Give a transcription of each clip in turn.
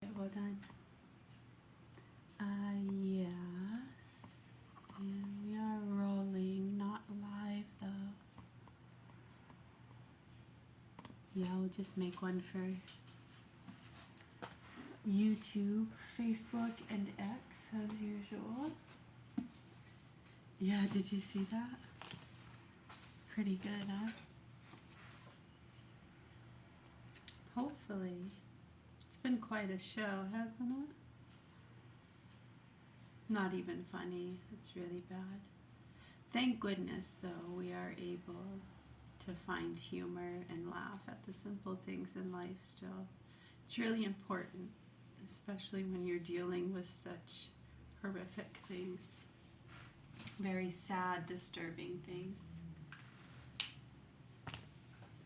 Hold on. Yes. And we are rolling, not live though. Yeah, we'll just make one for YouTube, Facebook, and X as usual. Yeah, did you see that? Pretty good, huh? Hopefully. It's been quite a show, hasn't it? Not even funny. It's really bad. Thank goodness, though, we are able to find humor and laugh at the simple things in life still. It's really important, especially when you're dealing with such horrific things. Very sad, disturbing things.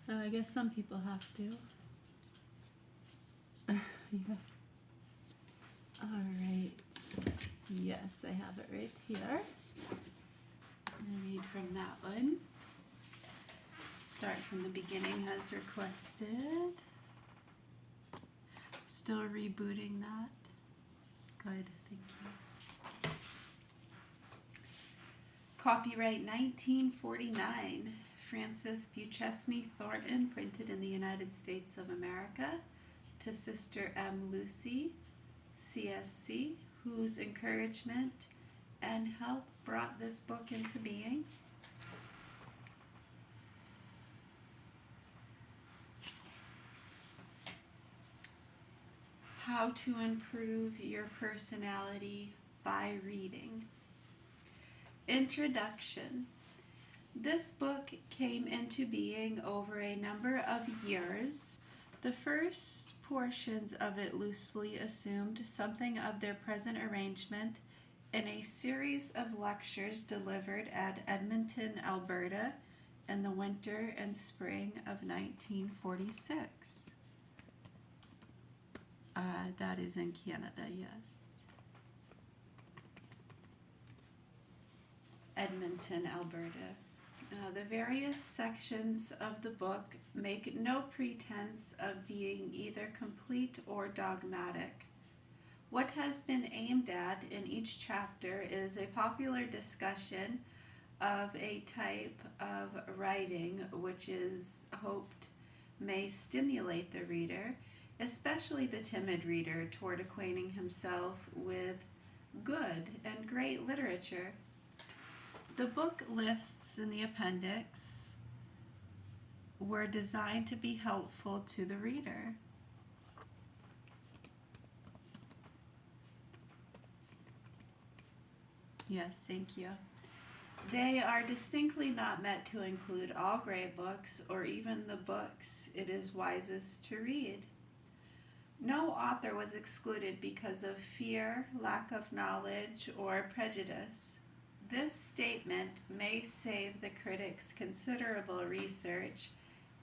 I guess some people have to. Yeah. All right. Yes, I have it right here. I'll read from that one. Start from the beginning as requested. Still rebooting that. Good, thank you. Copyright 1949. Frances Buchesney Thornton, printed in the United States of America, to Sister M. Lucy, CSC, whose encouragement and help brought this book into being. How to improve your personality by reading. Introduction. This book came into being over a number of years. The first portions of it loosely assumed something of their present arrangement in a series of lectures delivered at Edmonton, Alberta, in the winter and spring of 1946. That is in Canada, yes. Edmonton, Alberta. The various sections of the book make no pretense of being either complete or dogmatic. What has been aimed at in each chapter is a popular discussion of a type of writing which is hoped may stimulate the reader, especially the timid reader, toward acquainting himself with good and great literature. The book lists in the appendix were designed to be helpful to the reader. Yes, thank you. They are distinctly not meant to include all great books or even the books it is wisest to read. No author was excluded because of fear, lack of knowledge, or prejudice. This statement may save the critics considerable research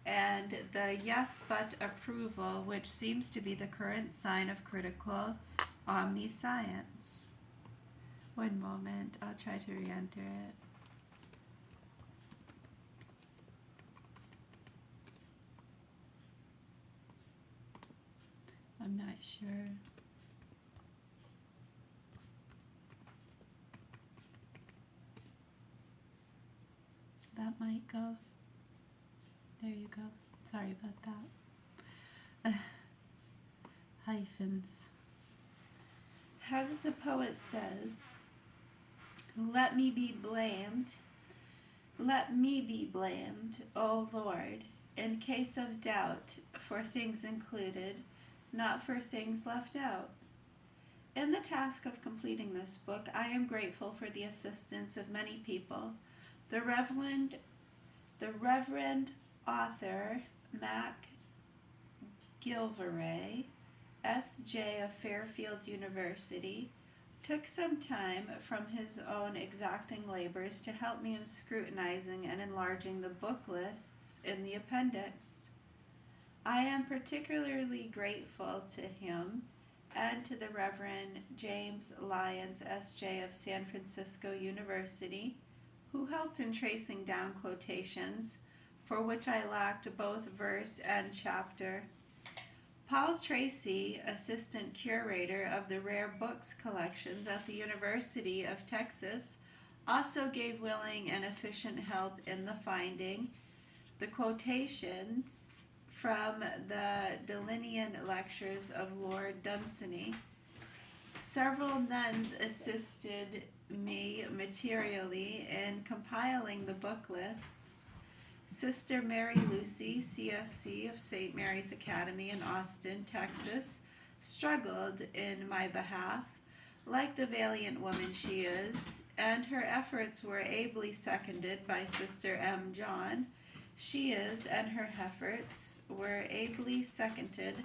and the yes but approval which seems to be the current sign of critical omniscience. One moment, I'll try to re-enter it. I'm not sure. That might go. There you go. Sorry about that. Hyphens. As the poet says, let me be blamed, O Lord, in case of doubt, for things included, not for things left out. In the task of completing this book, I am grateful for the assistance of many people. The Reverend author Mac Gilveray, S.J. of Fairfield University, took some time from his own exacting labors to help me in scrutinizing and enlarging the book lists in the appendix. I am particularly grateful to him and to the Reverend James Lyons, S.J. of San Francisco University, who helped in tracing down quotations for which I lacked both verse and chapter. Paul Tracy, assistant curator of the rare books collections at the University of Texas, also gave willing and efficient help in the finding. The quotations from the Delinean lectures of Lord Dunsany. Several nuns assisted me materially in compiling the book lists. Sister Mary Lucy, CSC of St. Mary's Academy in Austin, Texas, struggled in my behalf, like the valiant woman she is, and her efforts were ably seconded by Sister M. John. She is, and her efforts were ably seconded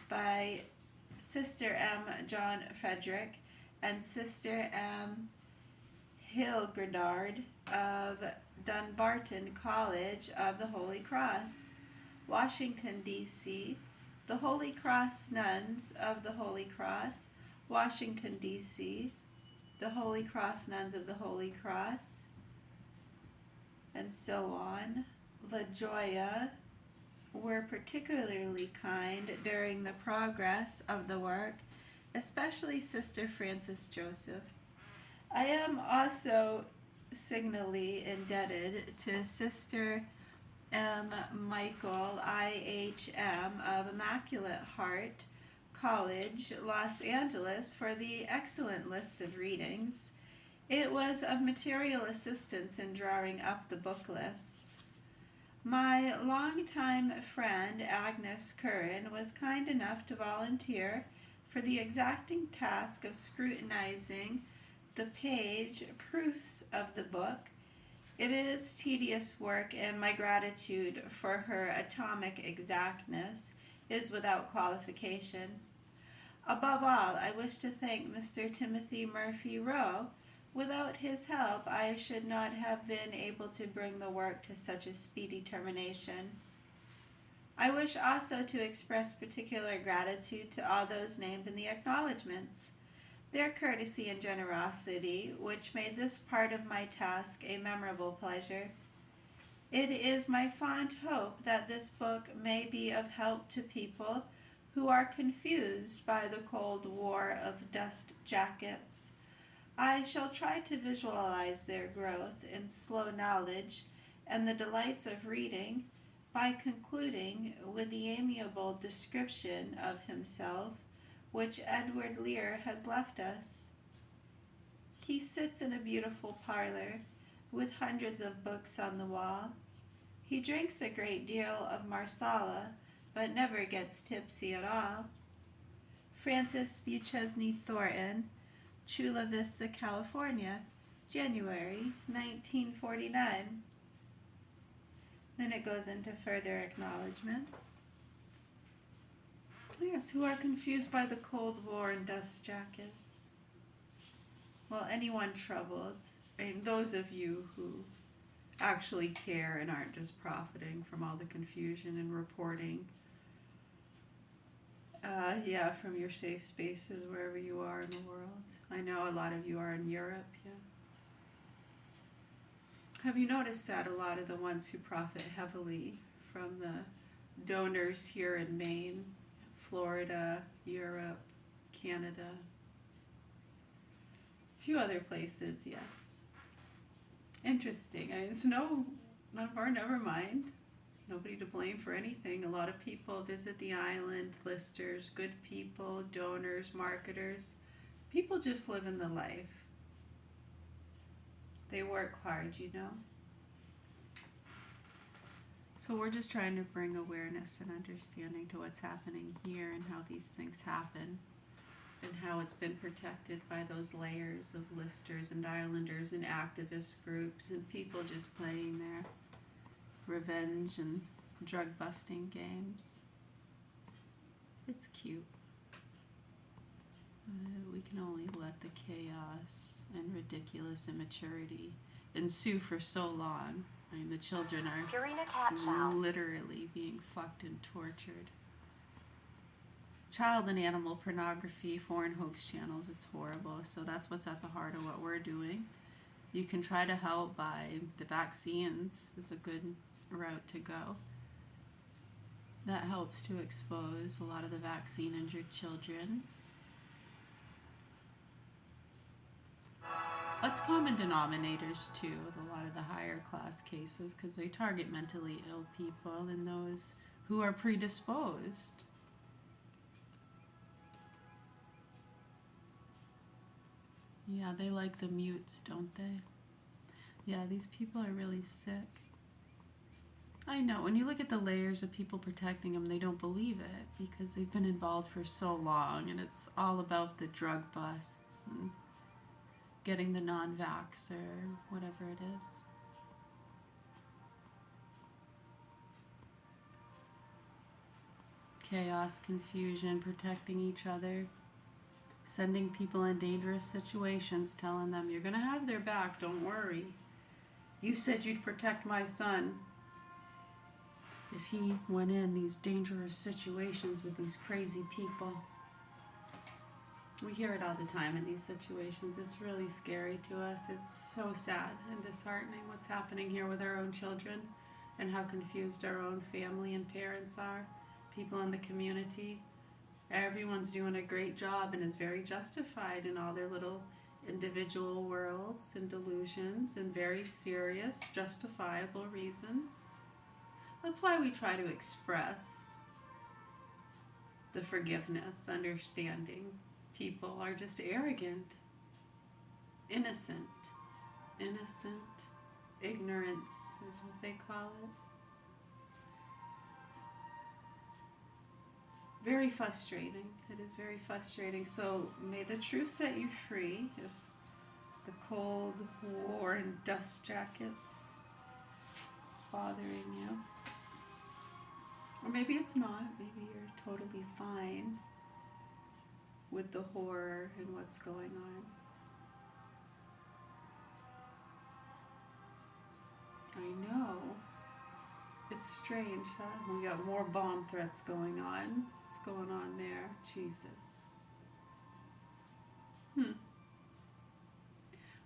by Sister M. John Frederick and Sister M. Hilgardard of Dunbarton College of the Holy Cross, Washington, D.C., the Holy Cross Nuns of the Holy Cross, Washington, D.C., the Holy Cross Nuns of the Holy Cross, and so on. La Joya were particularly kind during the progress of the work, especially Sister Frances Joseph. I am also signally indebted to Sister M. Michael, IHM, of Immaculate Heart College, Los Angeles, for the excellent list of readings. It was of material assistance in drawing up the book lists. My longtime friend Agnes Curran was kind enough to volunteer for the exacting task of scrutinizing the page proofs of the book. It is tedious work, and my gratitude for her atomic exactness is without qualification. Above all, I wish to thank Mr. Timothy Murphy Rowe. Without his help, I should not have been able to bring the work to such a speedy termination. I wish also to express particular gratitude to all those named in the acknowledgments. Their courtesy and generosity, which made this part of my task a memorable pleasure. It is my fond hope that this book may be of help to people who are confused by the Cold War of dust jackets. I shall try to visualize their growth in slow knowledge and the delights of reading by concluding with the amiable description of himself which Edward Lear has left us. He sits in a beautiful parlor with hundreds of books on the wall. He drinks a great deal of Marsala, but never gets tipsy at all. Francis Buchesney Thornton, Chula Vista, California, January 1949. Then it goes into further acknowledgments. Yes, who are confused by the Cold War and dust jackets. Well, anyone troubled, those of you who actually care and aren't just profiting from all the confusion and reporting, from your safe spaces wherever you are in the world. I know a lot of you are in Europe, Have you noticed that a lot of the ones who profit heavily from the donors here in Maine, Florida, Europe, Canada, a few other places, yes. Interesting. It's none of our never mind. Nobody to blame for anything. A lot of people visit the island, listers, good people, donors, marketers. People just living the life. They work hard, So we're just trying to bring awareness and understanding to what's happening here and how these things happen and how it's been protected by those layers of listers and islanders and activist groups and people just playing their revenge and drug busting games. It's cute. We can only let the chaos and ridiculous immaturity ensue for so long. The children are literally being fucked and tortured. Child and animal pornography, foreign hoax channels, it's horrible. So that's what's at the heart of what we're doing. You can try to help by the vaccines is a good route to go. That helps to expose a lot of the vaccine-injured children. That's common denominators too with a lot of the higher class cases because they target mentally ill people and those who are predisposed. Yeah, they like the mutes, don't they? Yeah, these people are really sick. I know, when you look at the layers of people protecting them, they don't believe it because they've been involved for so long and it's all about the drug busts and getting the non-vax or whatever it is. Chaos, confusion, protecting each other, sending people in dangerous situations, telling them, you're going to have their back, don't worry. You said you'd protect my son. If he went in these dangerous situations with these crazy people. We hear it all the time in these situations. It's really scary to us. It's so sad and disheartening what's happening here with our own children and how confused our own family and parents are, people in the community. Everyone's doing a great job and is very justified in all their little individual worlds and delusions and very serious, justifiable reasons. That's why we try to express the forgiveness, understanding. People are just arrogant, innocent. Ignorance is what they call it. Very frustrating. It is very frustrating. So may the truth set you free if the cold war and dust jackets is bothering you. Or maybe it's not. Maybe you're totally fine with the horror and what's going on. I know. It's strange, huh? We got more bomb threats going on. What's going on there? Jesus.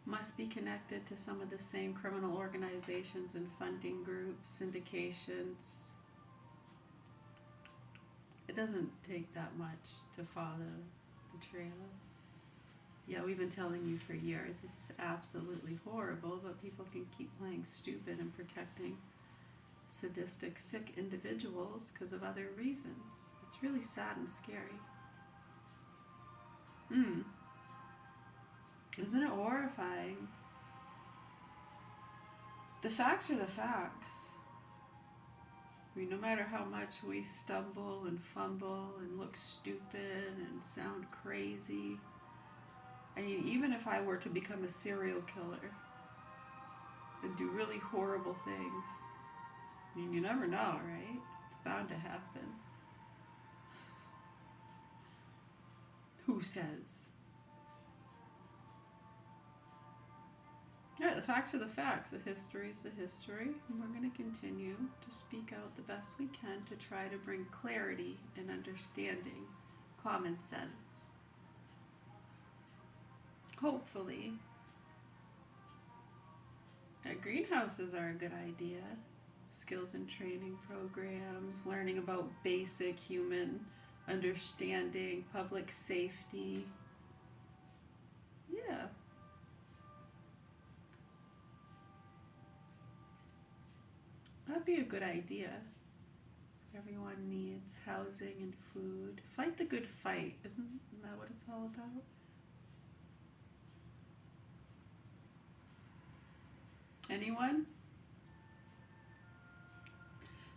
Must be connected to some of the same criminal organizations and funding groups, syndications. It doesn't take that much to follow the trail. Yeah, we've been telling you for years. It's absolutely horrible, but people can keep playing stupid and protecting sadistic, sick individuals because of other reasons. It's really sad and scary. Isn't it horrifying? The facts are the facts. I mean, no matter how much we stumble and fumble and look stupid and sound crazy, I mean, even if I were to become a serial killer and do really horrible things, I mean, you never know, right? It's bound to happen. Who says? Yeah, the facts are the facts. The history is the history. And we're going to continue to speak out the best we can to try to bring clarity and understanding, common sense. Hopefully. Greenhouses are a good idea. Skills and training programs, learning about basic human understanding, public safety. Yeah. That'd be a good idea. Everyone needs housing and food. Fight the good fight. Isn't that what it's all about? Anyone?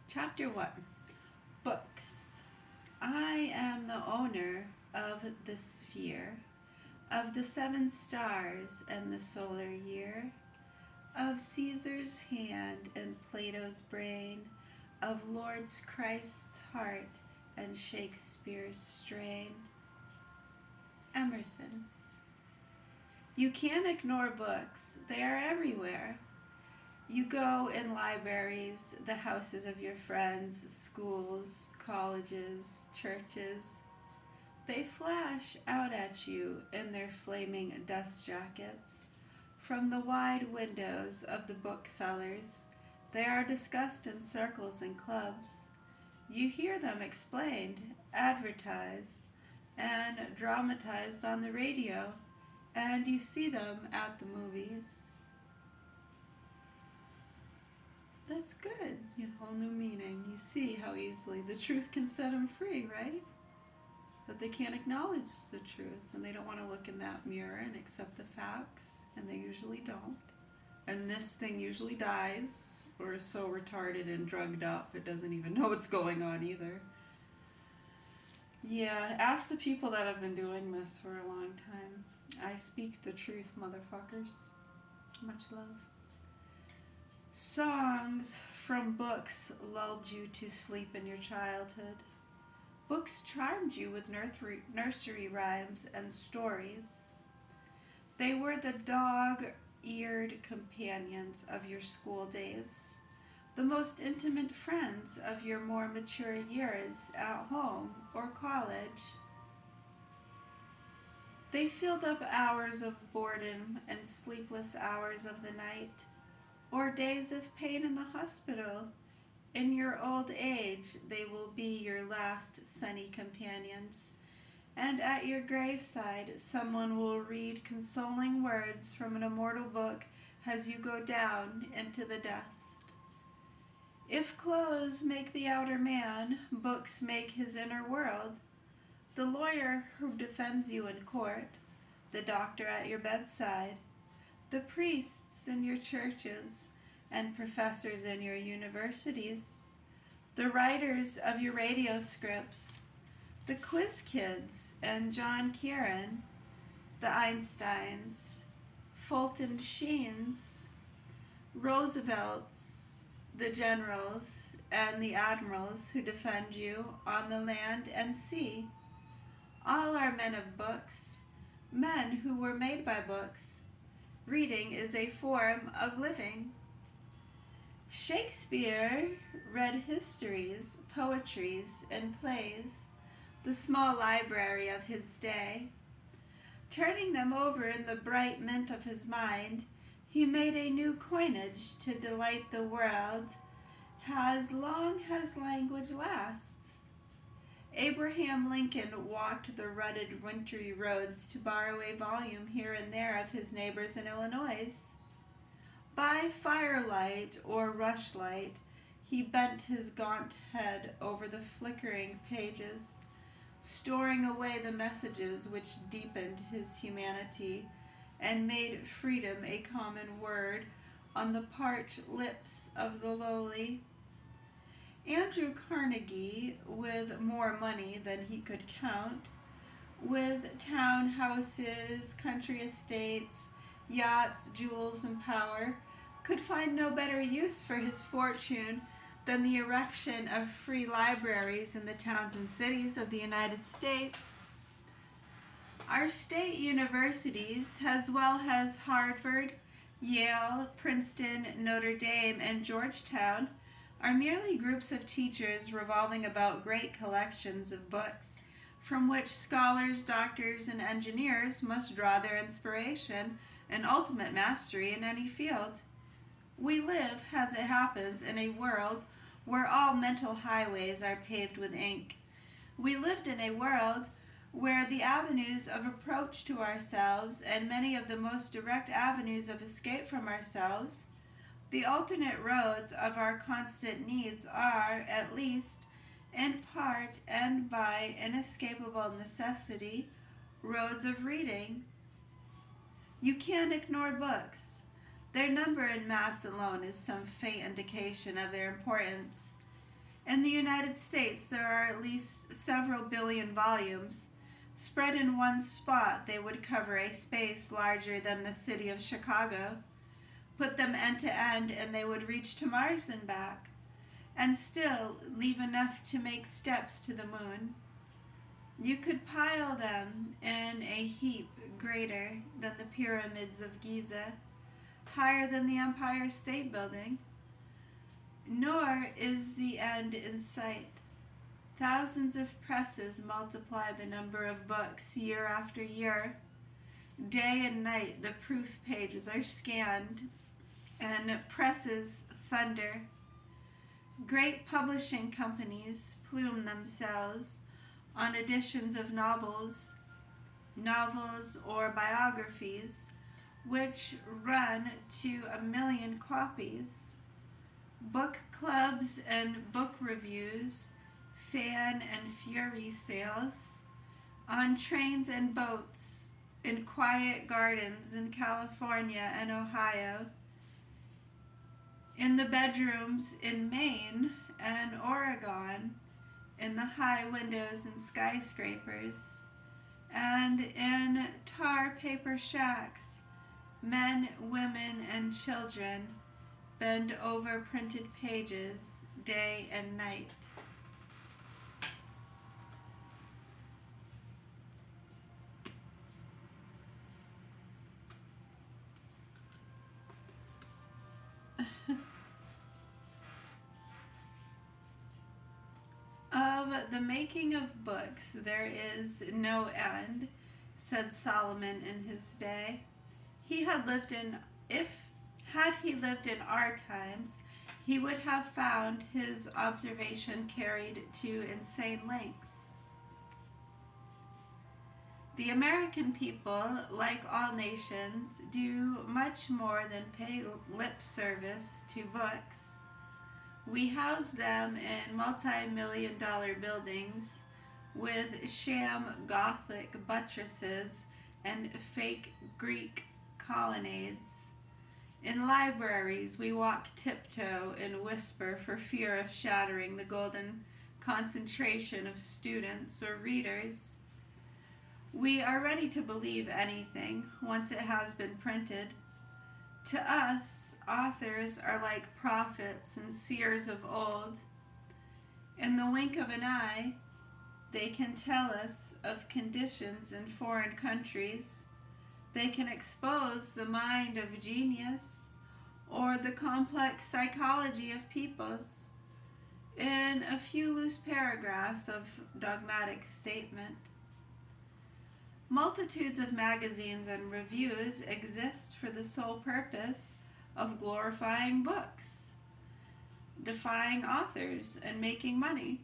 Chapter 1. Books. I am the owner of the sphere, of the 7 stars and the solar year, of Caesar's hand and Plato's brain, of Lord's Christ's heart and Shakespeare's strain. Emerson. You can't ignore books. They are everywhere. You go in libraries, the houses of your friends, schools, colleges, churches. They flash out at you in their flaming dust jackets. From the wide windows of the booksellers, they are discussed in circles and clubs. You hear them explained, advertised, and dramatized on the radio, and you see them at the movies. That's good. You know, whole new meaning. You see how easily the truth can set them free, right? That they can't acknowledge the truth, and they don't want to look in that mirror and accept the facts, and they usually don't. And this thing usually dies, or is so retarded and drugged up it doesn't even know what's going on either. Yeah, ask the people that have been doing this for a long time. I speak the truth, motherfuckers. Much love. Songs from books lulled you to sleep in your childhood. Books charmed you with nursery rhymes and stories. They were the dog-eared companions of your school days, the most intimate friends of your more mature years at home or college. They filled up hours of boredom and sleepless hours of the night, or days of pain in the hospital. In your old age, they will be your last sunny companions, and at your graveside, someone will read consoling words from an immortal book as you go down into the dust. If clothes make the outer man, books make his inner world. The lawyer who defends you in court, the doctor at your bedside, the priests in your churches, and professors in your universities, the writers of your radio scripts, the quiz kids and John Kieran, the Einsteins, Fulton Sheens, Roosevelts, the generals, and the admirals who defend you on the land and sea. All are men of books, men who were made by books. Reading is a form of living. Shakespeare read histories, poetries, and plays, the small library of his day. Turning them over in the bright mint of his mind, he made a new coinage to delight the world as long as language lasts. Abraham Lincoln walked the rutted wintry roads to borrow a volume here and there of his neighbors in Illinois. By firelight or rushlight, he bent his gaunt head over the flickering pages, storing away the messages which deepened his humanity and made freedom a common word on the parched lips of the lowly. Andrew Carnegie, with more money than he could count, with townhouses, country estates, yachts, jewels, and power, could find no better use for his fortune than the erection of free libraries in the towns and cities of the United States. Our state universities, as well as Harvard, Yale, Princeton, Notre Dame, and Georgetown, are merely groups of teachers revolving about great collections of books from which scholars, doctors, and engineers must draw their inspiration and ultimate mastery in any field. We live, as it happens, in a world where all mental highways are paved with ink. We lived in a world where the avenues of approach to ourselves and many of the most direct avenues of escape from ourselves, the alternate roads of our constant needs are, at least, in part and by inescapable necessity, roads of reading. You can't ignore books. Their number in mass alone is some faint indication of their importance. In the United States, there are at least several billion volumes. Spread in one spot, they would cover a space larger than the city of Chicago. Put them end to end, and they would reach to Mars and back, and still leave enough to make steps to the moon. You could pile them in a heap greater than the pyramids of Giza, higher than the Empire State Building. Nor is the end in sight. Thousands of presses multiply the number of books year after year. Day and night the proof pages are scanned, and presses thunder. Great publishing companies plume themselves on editions of novels or biographies, which run to 1 million copies. Book clubs and book reviews, fan and fury sales, on trains and boats, in quiet gardens in California and Ohio, in the bedrooms in Maine and Oregon, in the high windows and skyscrapers, and in tar paper shacks, men, women, and children bend over printed pages day and night. Of the making of books there is no end, said Solomon in his day. Had he lived in our times, he would have found his observation carried to insane lengths. The American people, like all nations, do much more than pay lip service to books. We house them in multi-million-dollar buildings with sham Gothic buttresses and fake Greek colonnades. In libraries, we walk tiptoe and whisper for fear of shattering the golden concentration of students or readers. We are ready to believe anything once it has been printed. To us, authors are like prophets and seers of old. In the wink of an eye, they can tell us of conditions in foreign countries. They can expose the mind of genius or the complex psychology of peoples in a few loose paragraphs of dogmatic statement. Multitudes of magazines and reviews exist for the sole purpose of glorifying books, defying authors, and making money.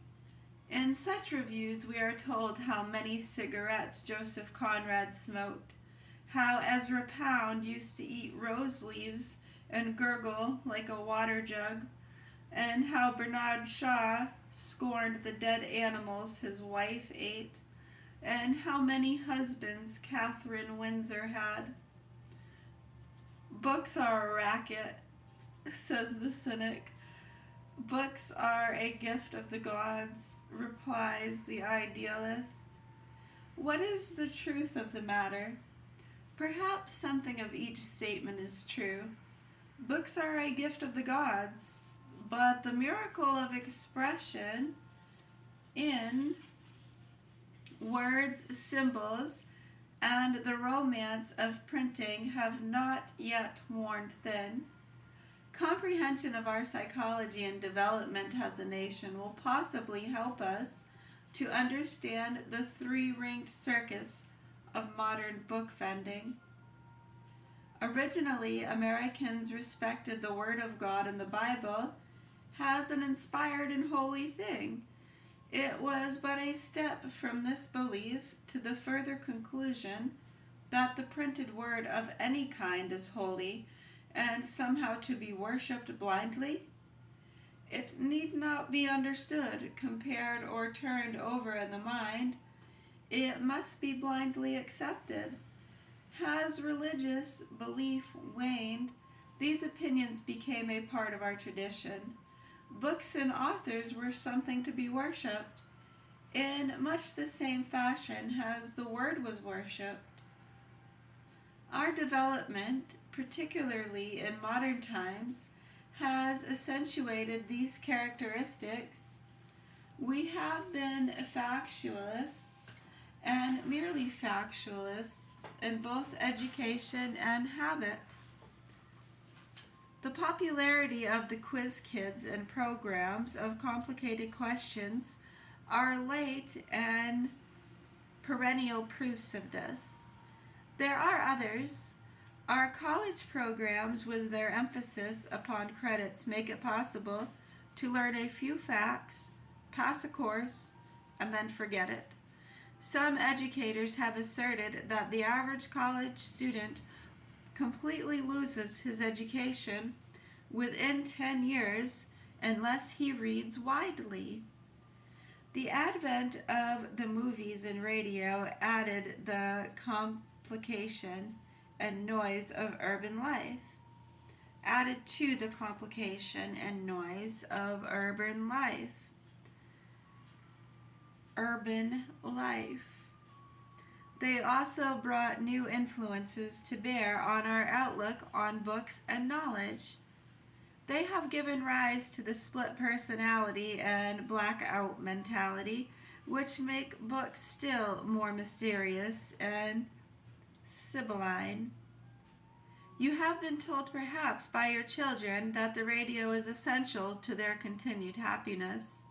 In such reviews, we are told how many cigarettes Joseph Conrad smoked, how Ezra Pound used to eat rose leaves and gurgle like a water jug, and how Bernard Shaw scorned the dead animals his wife ate, and how many husbands Catherine Windsor had. Books are a racket, says the cynic. Books are a gift of the gods, replies the idealist. What is the truth of the matter? Perhaps something of each statement is true. Books are a gift of the gods, but the miracle of expression in words, symbols, and the romance of printing have not yet worn thin. Comprehension of our psychology and development as a nation will possibly help us to understand the three-ringed circus of modern book vending. Originally, Americans respected the Word of God in the Bible as an inspired and holy thing. It was but a step from this belief to the further conclusion that the printed word of any kind is holy and somehow to be worshipped blindly. It need not be understood, compared, or turned over in the mind. It must be blindly accepted. As religious belief waned, these opinions became a part of our tradition. Books and authors were something to be worshipped in much the same fashion as the Word was worshipped. Our development, particularly in modern times, has accentuated these characteristics. We have been factualists and merely factualists in both education and habit. The popularity of the quiz kids and programs of complicated questions are late and perennial proofs of this. There are others. Our college programs, with their emphasis upon credits, make it possible to learn a few facts, pass a course, and then forget it. Some educators have asserted that the average college student completely loses his education within 10 years unless he reads widely. The advent of the movies and radio added the complication and noise of urban life. Added to the complication and noise of urban life. They also brought new influences to bear on our outlook on books and knowledge. They have given rise to the split personality and blackout mentality, which make books still more mysterious and sibylline. You have been told perhaps by your children that the radio is essential to their continued happiness.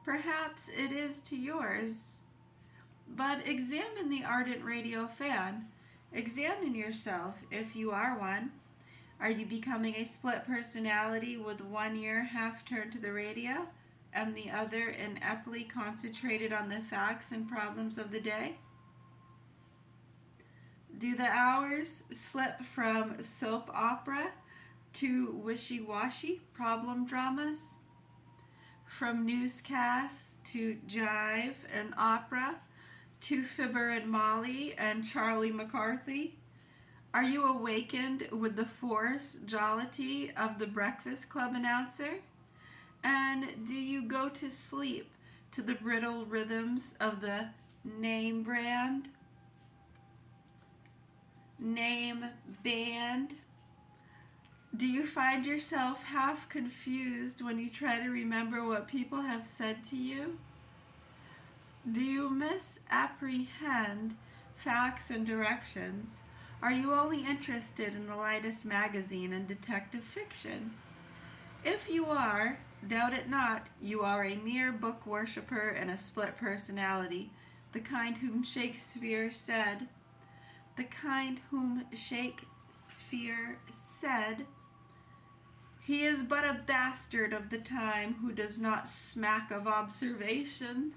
Perhaps it is to yours. But examine the ardent radio fan. Examine yourself if you are one. Are you becoming a split personality with one ear half turned to the radio and the other ineptly concentrated on the facts and problems of the day? Do the hours slip from soap opera to wishy-washy problem dramas? From newscasts to jive and opera to Fibber and Molly and Charlie McCarthy? Are you awakened with the forced jollity of the Breakfast Club announcer? And do you go to sleep to the brittle rhythms of the name band? Name band? Do you find yourself half confused when you try to remember what people have said to you? Do you misapprehend facts and directions? Are you only interested in the lightest magazine and detective fiction? If you are, doubt it not, you are a mere book worshipper and a split personality, the kind whom Shakespeare said, he is but a bastard of the time who does not smack of observation.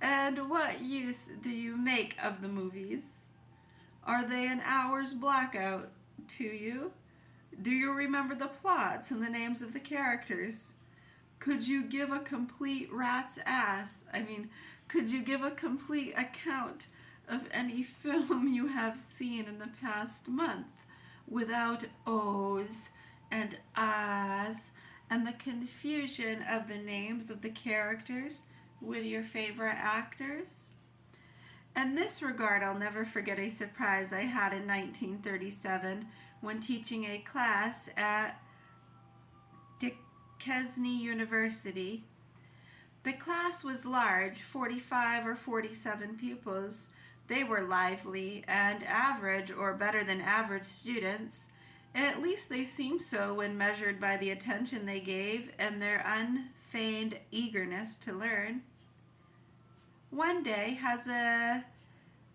And what use do you make of the movies? Are they an hour's blackout to you? Do you remember the plots and the names of the characters? Could you give a complete could you give a complete account of any film you have seen in the past month without ohs and ahs and the confusion of the names of the characters with your favorite actors? In this regard, I'll never forget a surprise I had in 1937 when teaching a class at Goog3nhyme University. The class was large, 45 or 47 pupils. They were lively and average or better than average students. At least they seemed so when measured by the attention they gave and their unfeigned eagerness to learn. One day has an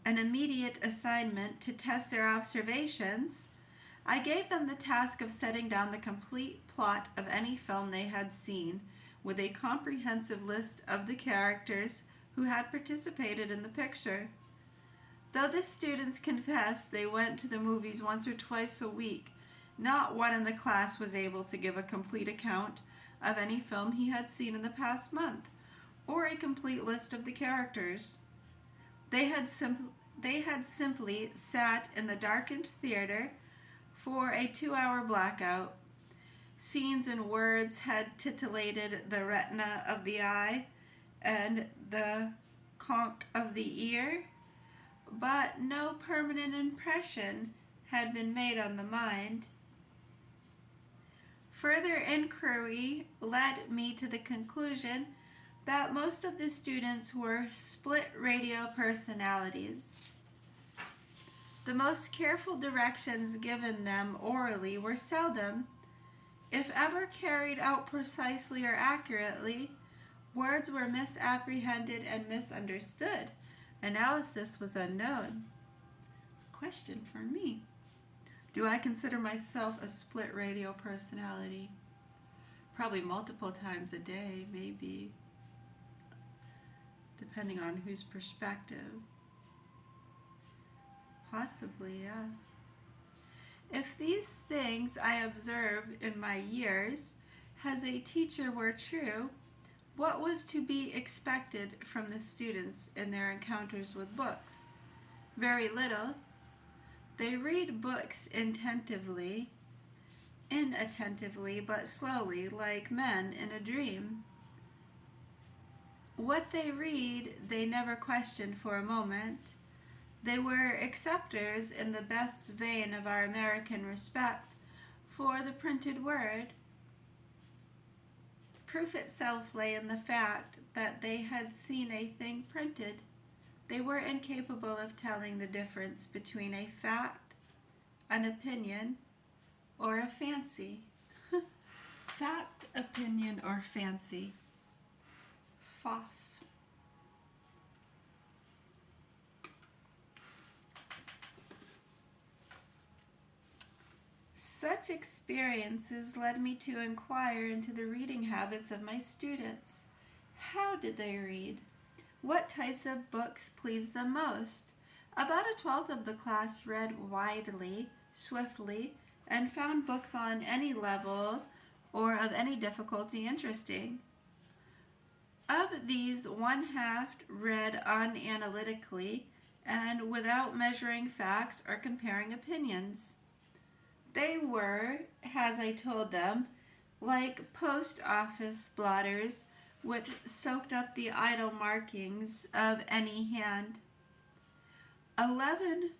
immediate assignment to test their observations. I gave them the task of setting down the complete plot of any film they had seen, with a comprehensive list of the characters who had participated in the picture. Though the students confessed they went to the movies once or twice a week, not one in the class was able to give a complete account of any film he had seen in the past month, or a complete list of the characters. They had simply sat in the darkened theater for a 2-hour blackout. Scenes and words had titillated the retina of the eye and the conch of the ear, but no permanent impression had been made on the mind. Further inquiry led me to the conclusion that most of the students were split radio personalities. The most careful directions given them orally were seldom, if ever, carried out precisely or accurately. Words were misapprehended and misunderstood. Analysis was unknown. Question for me. Do I consider myself a split radio personality? Probably multiple times a day, maybe, depending on whose perspective. Possibly, yeah. If these things I observed in my years as a teacher were true, what was to be expected from the students in their encounters with books? Very little. They read books inattentively, but slowly, like men in a dream. What they read, they never questioned for a moment. They were acceptors in the best vein of our American respect for the printed word. Proof itself lay in the fact that they had seen a thing printed. They were incapable of telling the difference between a fact, an opinion, or a fancy. Fact, opinion, or fancy. Foff. Such experiences led me to inquire into the reading habits of my students. How did they read? What types of books pleased them most? About a twelfth of the class read widely, swiftly, and found books on any level or of any difficulty interesting. Of these, one half read unanalytically and without measuring facts or comparing opinions. They were, as I told them, like post office blotters which soaked up the idle markings of any hand. 11